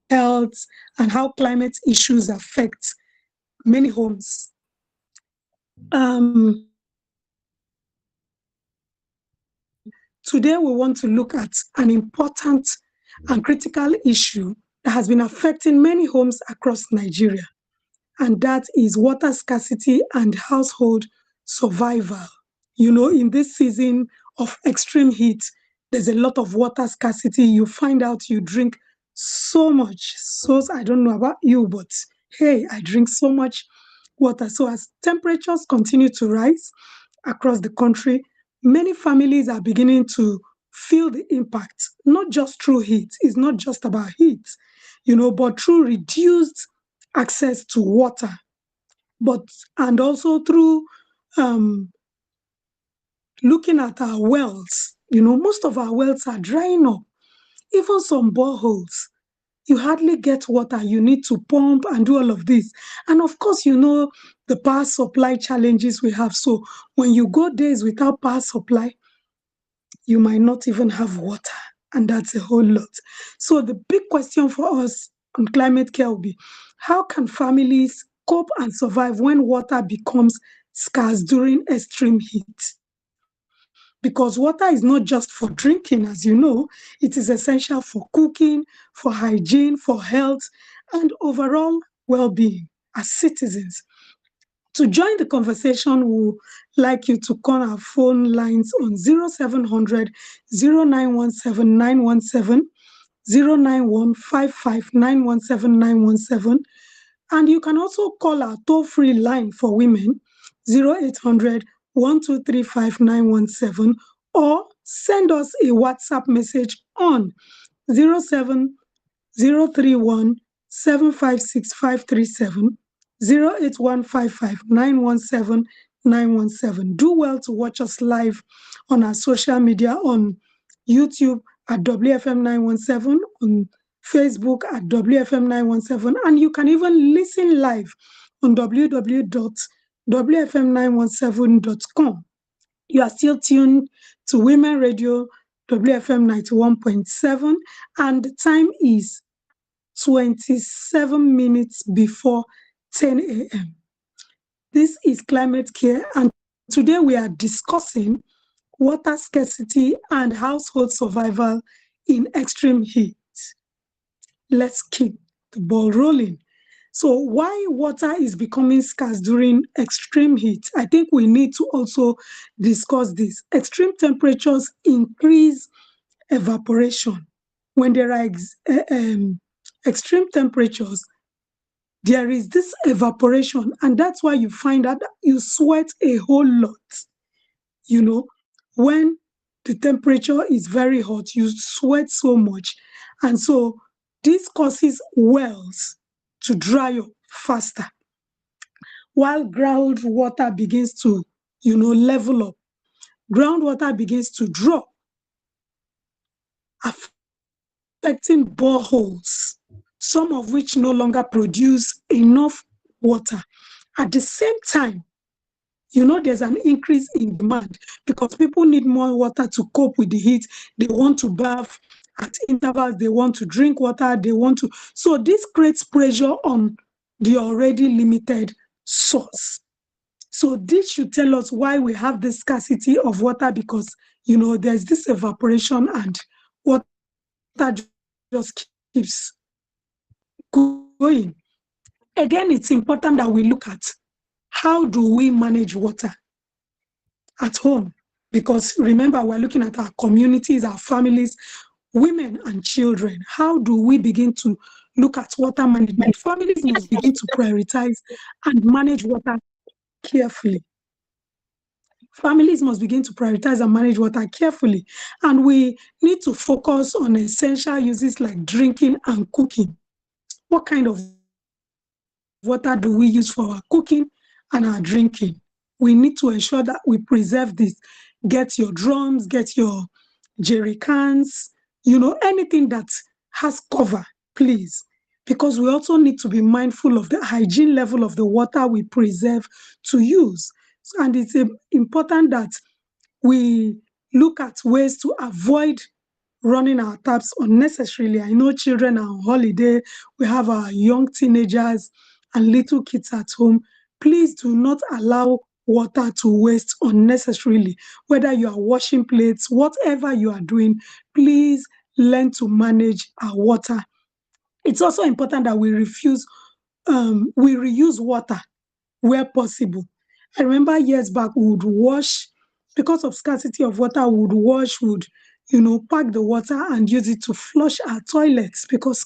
health, and how climate issues affect many homes. Today, we want to look at an important and critical issue that has been affecting many homes across Nigeria, and that is water scarcity and household survival. You know, in this season of extreme heat, there's a lot of water scarcity. You find out you drink so much. So I don't know about you, but hey, I drink so much water. So as temperatures continue to rise across the country, many families are beginning to feel the impact, not just through heat. It's not just about heat, you know, but through reduced access to water, but and also through um, looking at our wells. You know, most of our wells are drying up, even some boreholes. You hardly get water. You need to pump and do all of this. And of course, you know, the power supply challenges we have. So when you go days without power supply, you might not even have water. And that's a whole lot. So the big question for us on climate care will be, how can families cope and survive when water becomes scarce during extreme heat? Because water is not just for drinking, as you know, it is essential for cooking, for hygiene, for health, and overall well-being as citizens. To join the conversation, we would like you to call our phone lines on 0700 0917 917, 09155 917 917. And you can also call our toll-free line for women, 0800 1235 917, or send us a WhatsApp message on 07031 756 537, 08155 917 917. Do well to watch us live on our social media on YouTube at WFM 917, on Facebook at WFM 917, and you can even listen live on www.wfm917.com. You are still tuned to Women Radio WFM 91.7, and the time is 27 minutes before 10 a.m. This is Climate Care, and today we are discussing water scarcity and household survival in extreme heat. Let's keep the ball rolling. So why water is becoming scarce during extreme heat? I think we need to also discuss this. Extreme temperatures increase evaporation. When there are extreme temperatures, there is this evaporation, and that's why you find that you sweat a whole lot. You know, when the temperature is very hot, you sweat so much. And so this causes wells to dry up faster, while groundwater begins to, level up. Groundwater begins to drop, affecting boreholes, some of which no longer produce enough water. At the same time, there's an increase in demand because people need more water to cope with the heat. They want to bath at intervals, they want to drink water, so this creates pressure on the already limited source. So this should tell us why we have this scarcity of water, because, there's this evaporation and water just keeps going. Again, it's important that we look at how do we manage water at home, because remember, we're looking at our communities, our families, women and children. How do we begin to look at water management? Families must begin to prioritize and manage water carefully. Families must begin to prioritize and manage water carefully. And we need to focus on essential uses like drinking and cooking. What kind of water do we use for our cooking and our drinking? We need to ensure that we preserve this. Get your drums, get your jerry cans, anything that has cover, please. Because we also need to be mindful of the hygiene level of the water we preserve to use. And it's important that we look at ways to avoid running our taps unnecessarily. I know children are on holiday, we have our young teenagers and little kids at home. Please do not allow water to waste unnecessarily. Whether you are washing plates, whatever you are doing, please learn to manage our water. It's also important that we reuse water where possible. I remember years back, we would wash, because of scarcity of water, we would wash, would, pack the water and use it to flush our toilets, because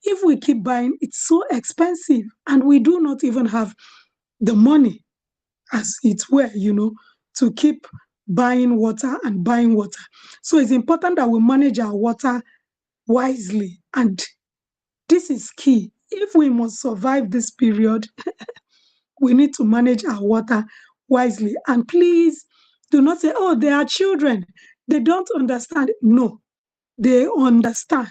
if we keep buying, it's so expensive and we do not even have the money, as it were, to keep buying water and buying water. So it's important that we manage our water wisely. And this is key. If we must survive this period, we need to manage our water wisely. And please do not say, oh, they are children, they don't understand. No, they understand.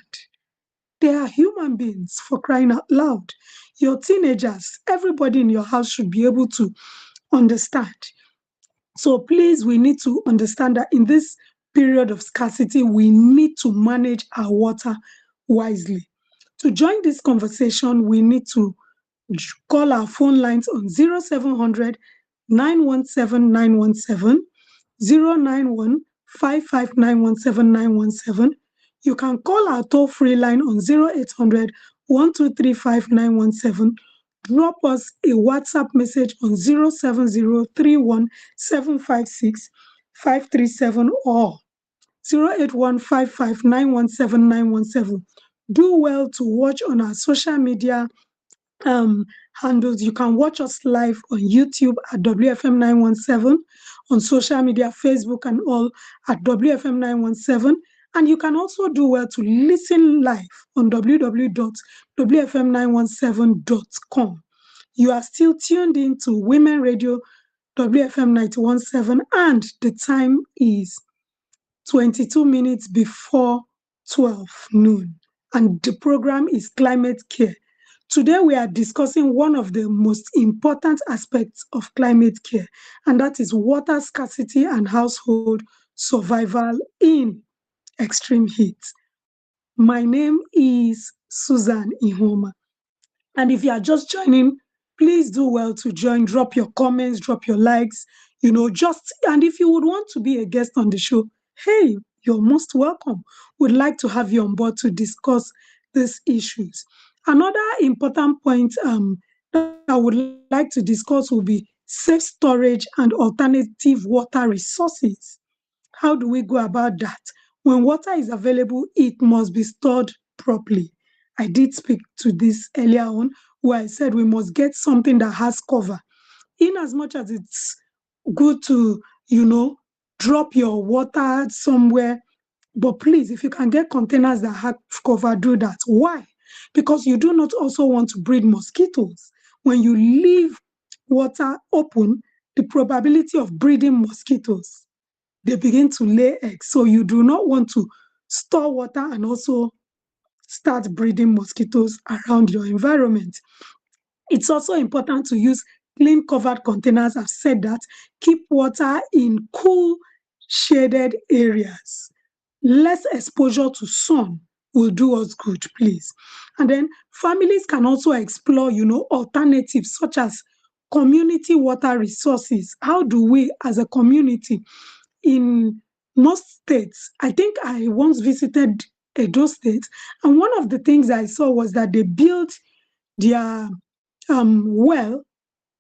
They are human beings, for crying out loud. Your teenagers, everybody in your house should be able to understand. So please, we need to understand that in this period of scarcity, we need to manage our water wisely. To join this conversation, we need to call our phone lines on 0700 917 917, 091 55917 You can call our toll-free line on 0800 1235 917. Drop us a WhatsApp message on 07031 756 537 or 08155917917. Do well to watch on our social media handles. You can watch us live on YouTube at WFM 917, on social media, Facebook and all at WFM 917. And you can also do well to listen live on www.wfm917.com. You are still tuned in to Women Radio WFM 917, and the time is 22 minutes before 12 noon. And the program is Climate Care. Today, we are discussing one of the most important aspects of climate care, and that is water scarcity and household survival in extreme heat. My name is Susan Ihoma. And if you are just joining, please do well to join. Drop your comments, drop your likes, and if you would want to be a guest on the show, hey, you're most welcome. We'd like to have you on board to discuss these issues. Another important point that I would like to discuss will be safe storage and alternative water resources. How do we go about that? When water is available, it must be stored properly. I did speak to this earlier on, where I said we must get something that has cover. In as much as it's good to, drop your water somewhere, but please, if you can get containers that have cover, do that. Why? Because you do not also want to breed mosquitoes. When you leave water open, the probability of breeding mosquitoes, they begin to lay eggs. So you do not want to store water and also start breeding mosquitoes around your environment. It's also important to use clean covered containers. I've said that. Keep water in cool, shaded areas. Less exposure to sun will do us good, please. And then families can also explore, alternatives such as community water resources. How do we, as a community, in most states, I think I once visited Edo State, and one of the things I saw was that they built their well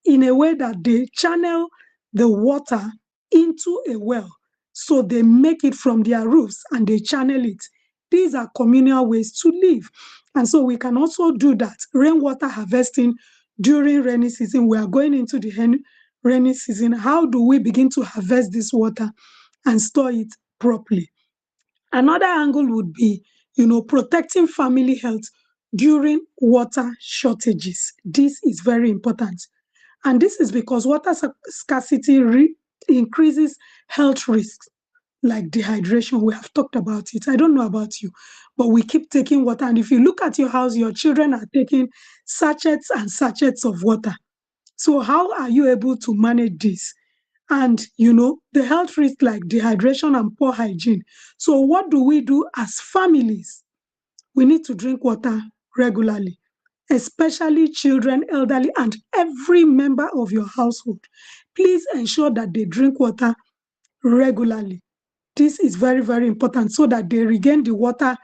in a way that they channel the water into a well. So they make it from their roofs and they channel it. These are communal ways to live. And so we can also do that. Rainwater harvesting during rainy season. We are going into the rainy season. How do we begin to harvest this water and store it properly? Another angle would be, protecting family health during water shortages. This is very important. And this is because water scarcity increases health risks like dehydration. We have talked about it. I don't know about you, but we keep taking water. And if you look at your house, your children are taking sachets and sachets of water. So how are you able to manage this? and the health risks like dehydration and poor hygiene. So what do we do as families? We need to drink water regularly, especially children, elderly, and every member of your household. Please ensure that they drink water regularly. This is very, very important so that they regain the water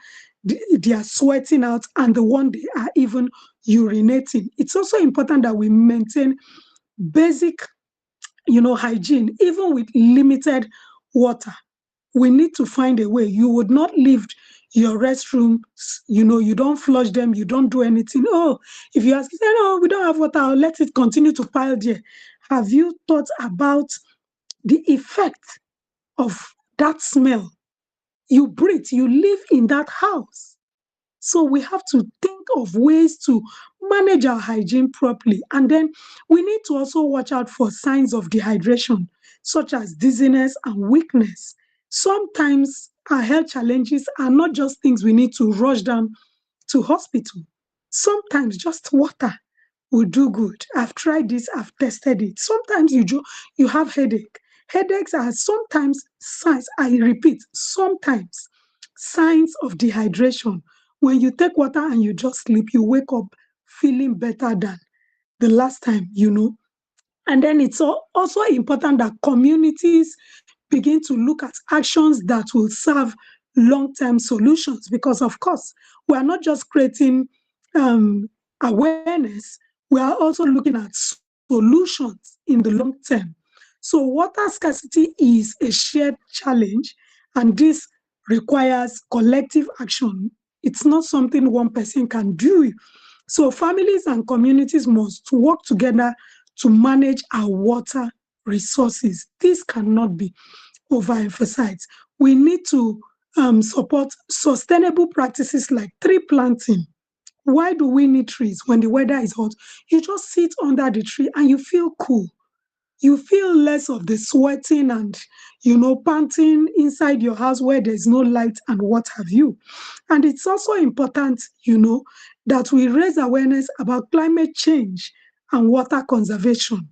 they are sweating out and the one they are even urinating. It's also important that we maintain basic, hygiene, even with limited water. We need to find a way. You would not leave your restrooms, you don't flush them, you don't do anything. Oh, if you ask, you say, no, we don't have water, I'll let it continue to pile there. Have you thought about the effect of that smell? You breathe, you live in that house. So we have to think of ways to manage our hygiene properly. And then we need to also watch out for signs of dehydration, such as dizziness and weakness. Sometimes our health challenges are not just things we need to rush down to hospital. Sometimes just water will do good. I've tried this, I've tested it. Sometimes you have headache. Headaches are sometimes signs, I repeat, sometimes signs of dehydration. When you take water and you just sleep, you wake up feeling better than the last time. And then it's also important that communities begin to look at actions that will serve long-term solutions, because of course, we are not just creating um, awareness, we are also looking at solutions in the long term. So water scarcity is a shared challenge, and this requires collective action. It's not something one person can do. So families and communities must work together to manage our water resources. This cannot be overemphasized. We need to support sustainable practices like tree planting. Why do we need trees when the weather is hot? You just sit under the tree and you feel cool. You feel less of the sweating and panting inside your house where there's no light and what have you. And it's also important that we raise awareness about climate change and water conservation.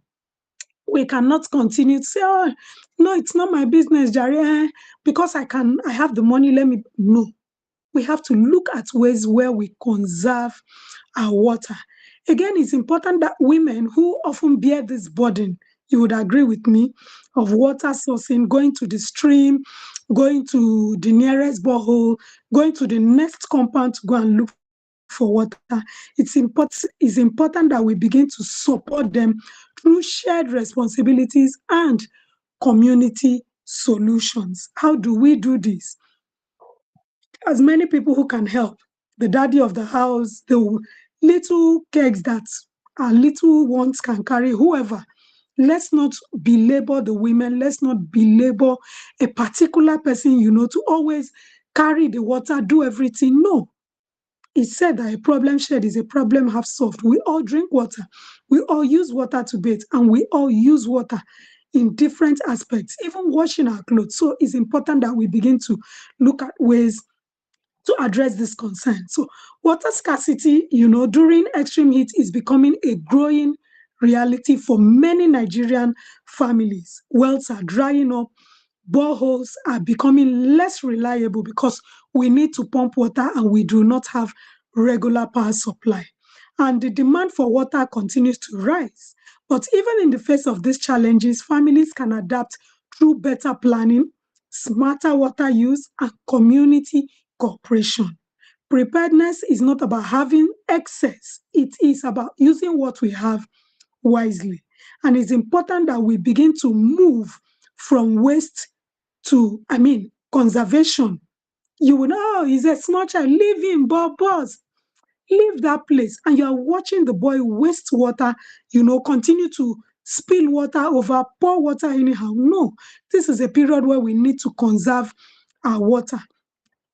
We cannot continue to say, oh, no, it's not my business, Jare, because I have the money, let me. No, we have to look at ways where we conserve our water. Again, it's important that women who often bear this burden, you would agree with me, of water sourcing, going to the stream, going to the nearest borehole, going to the next compound to go and look for water. It's important that we begin to support them through shared responsibilities and community solutions. How do we do this? As many people who can help, the daddy of the house, the little kegs that our little ones can carry, whoever. Let's not belabor the women. Let's not belabor a particular person, to always carry the water, do everything. No. It's said that a problem shared is a problem half solved. We all drink water. We all use water to bathe, and we all use water in different aspects, even washing our clothes. So it's important that we begin to look at ways to address this concern. So water scarcity, during extreme heat is becoming a growing reality for many Nigerian families. Wells are drying up, boreholes are becoming less reliable because we need to pump water and we do not have regular power supply. And the demand for water continues to rise. But even in the face of these challenges, families can adapt through better planning, smarter water use, and community cooperation. Preparedness is not about having excess, it is about using what we have wisely. And it's important that we begin to move from waste to, conservation. You will know, oh, he's a small child, leave him, boss. Leave that place. And you're watching the boy waste water, continue to spill water over, pour water anyhow. No, this is a period where we need to conserve our water.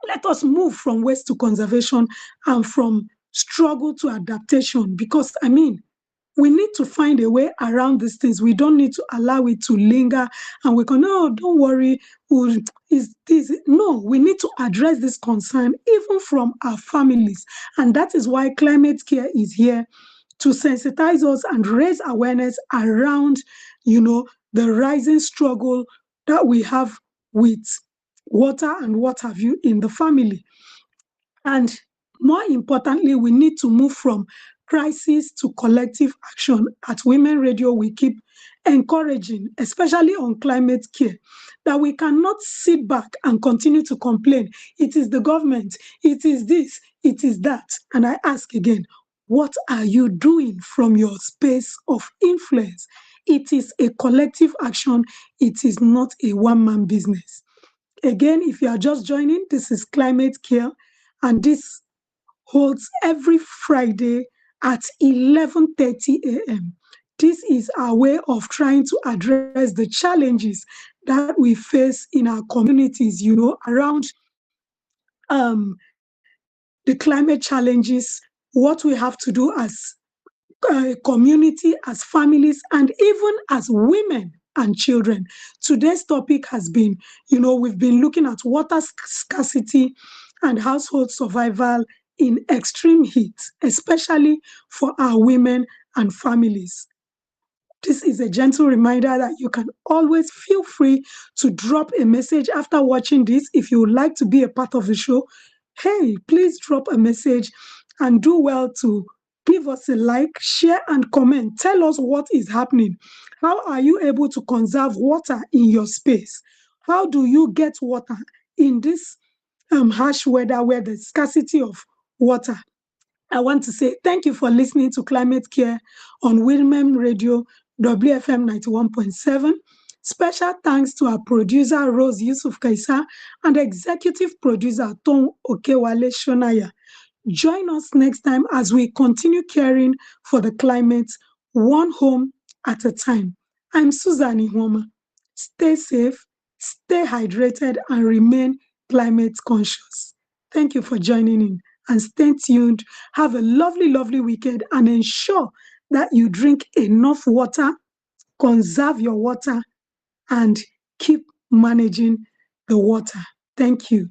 Let us move from waste to conservation and from struggle to adaptation, because we need to find a way around these things. We don't need to allow it to linger and we can, no, don't worry, is this. No, we need to address this concern even from our families. And that is why ClimateCare is here to sensitize us and raise awareness around, the rising struggle that we have with water and what have you in the family. And more importantly, we need to move from crisis to collective action. At Women Radio, we keep encouraging, especially on climate care, that we cannot sit back and continue to complain. It is the government, it is this, it is that. And I ask again, what are you doing from your space of influence? It is a collective action, it is not a one-man business. Again, if you are just joining, this is Climate Care, and this holds every Friday at 11:30 a.m. This is our way of trying to address the challenges that we face in our communities, around the climate challenges, what we have to do as community, as families, and even as women and children. Today's topic has been, we've been looking at water scarcity and household survival in extreme heat, especially for our women and families. This is a gentle reminder that you can always feel free to drop a message after watching this. If you would like to be a part of the show, hey, please drop a message and do well to give us a like, share, and comment. Tell us what is happening. How are you able to conserve water in your space? How do you get water in this harsh weather where there's scarcity of water? I want to say thank you for listening to Climate Care on Women Radio WFM 91.7. Special thanks to our producer Rose Yusuf Kaisa and executive producer Tom Okewale Shonaya. Join us next time as we continue caring for the climate, one home at a time. I'm Susan Ihoma. Stay safe, stay hydrated, and remain climate conscious. Thank you for joining in and stay tuned. Have a lovely, lovely weekend and ensure that you drink enough water, conserve your water, and keep managing the water. Thank you.